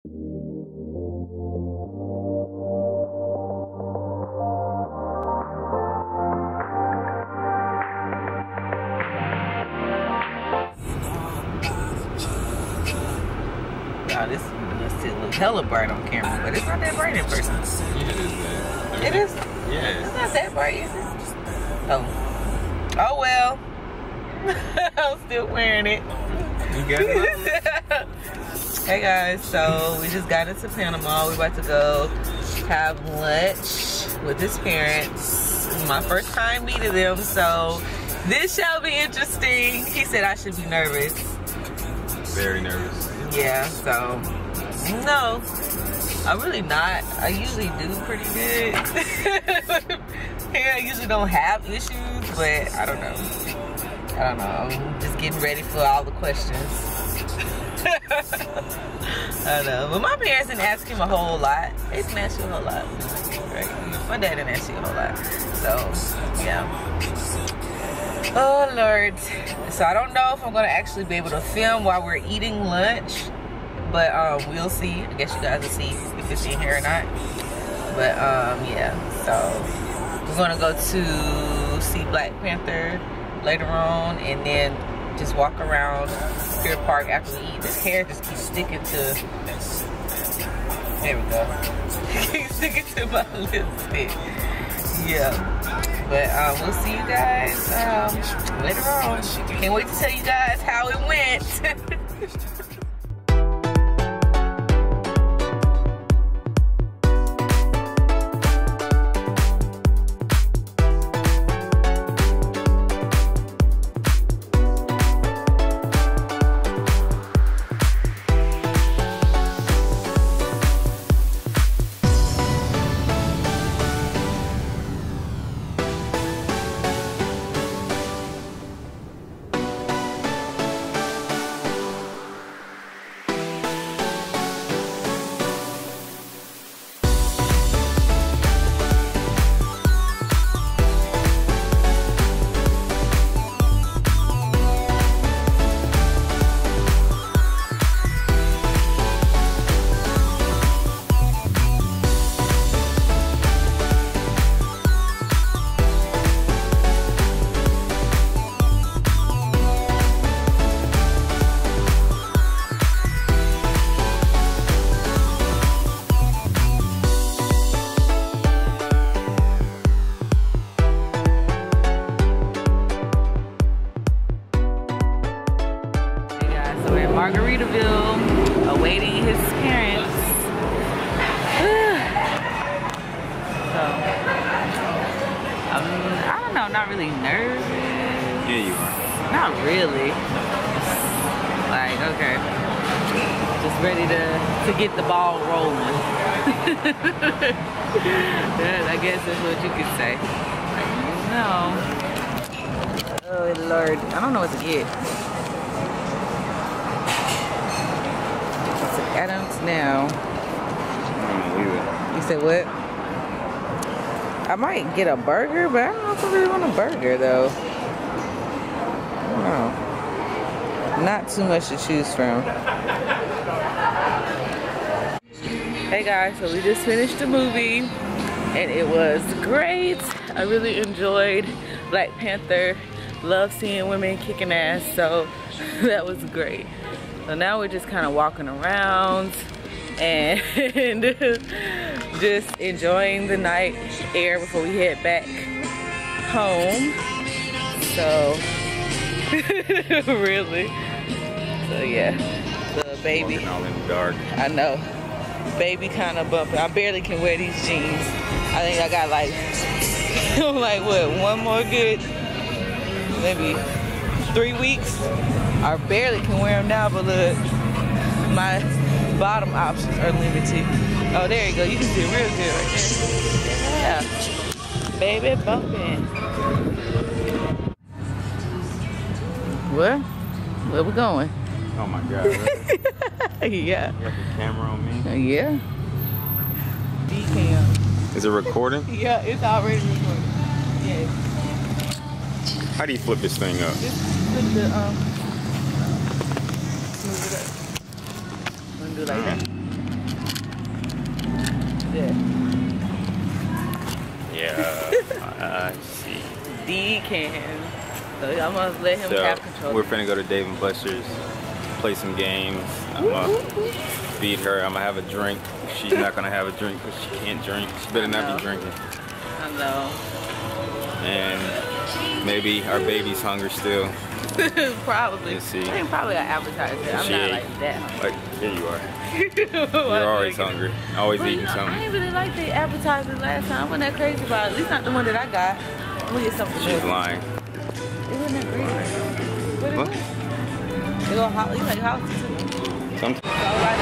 Wow, this looks hella bright on camera, but it's not that bright in person. Yeah, it is. Yeah. It's not that bright, is it? Oh well. I'm still wearing it. You got it. Hey guys, so we just got into Panama. We're about to go have lunch with his parents. This is my first time meeting them, so this shall be interesting. He said I should be nervous. Very nervous. Yeah, so no, I'm really not. I usually do pretty good. I usually don't have issues, but I don't know. I'm just getting ready for all the questions. I know, but my parents didn't ask him a whole lot. They didn't ask you a whole lot, right? My dad didn't ask you a whole lot, so yeah. Oh Lord, so I don't know if I'm gonna actually be able to film while we're eating lunch, but we'll see. I guess you guys will see if you can see here or not. But yeah, so we're gonna go to see Black Panther later on, and then just walk around Spirit Park after we eat. This hair just keeps sticking to, there we go. Keeps sticking to my lipstick. Yeah, but we'll see you guys later on. Can't wait to tell you guys how it went. Margaritaville, awaiting his parents. So, I don't know, not really nervous. Yeah, you are. Not really. Like, okay. Just ready to get the ball rolling. I guess that's what you could say. No. Oh Lord, I don't know what to get. Adams now. You said what? I might get a burger, but I don't know if I really want a burger though. I don't know. Not too much to choose from. Hey guys, so we just finished the movie and it was great. I really enjoyed Black Panther. Love seeing women kicking ass, so that was great. So now we're just kind of walking around and just enjoying the night air before we head back home. So, really. So yeah, the baby. All in the dark. I know. Baby kind of bumping. I barely can wear these jeans. I think I got like, like what, one more good, maybe 3 weeks. I barely can wear them now, but look, my bottom options are limited. Oh, there you go. You can see it real good right there. Yeah. Baby bumping. Where we going? Oh my God. Really? Yeah. You got the camera on me? Yeah. D-cam. Is it recording? Yeah, it's already recording. Yes. How do you flip this thing up? Just put the, move it up. I'm gonna do it like that. there. Yeah, I see. D can. So I'm gonna let him have control. We're finna go to Dave & Buster's, play some games. I'm gonna feed her. I'm gonna have a drink. She's not gonna have a drink because she can't drink. She better not be drinking. I know. And maybe our baby's hungry still. Probably. Let's see. I think probably an appetizer. I'm not like that hungry. Like, here you are. You're always hungry. Always eating something. I ain't really like the appetizers last time. I wasn't that crazy about it. At least not the one that I got. I'm gonna get something She's new. lying. It wasn't that great. What? It was hot. You like hot too. Something. So right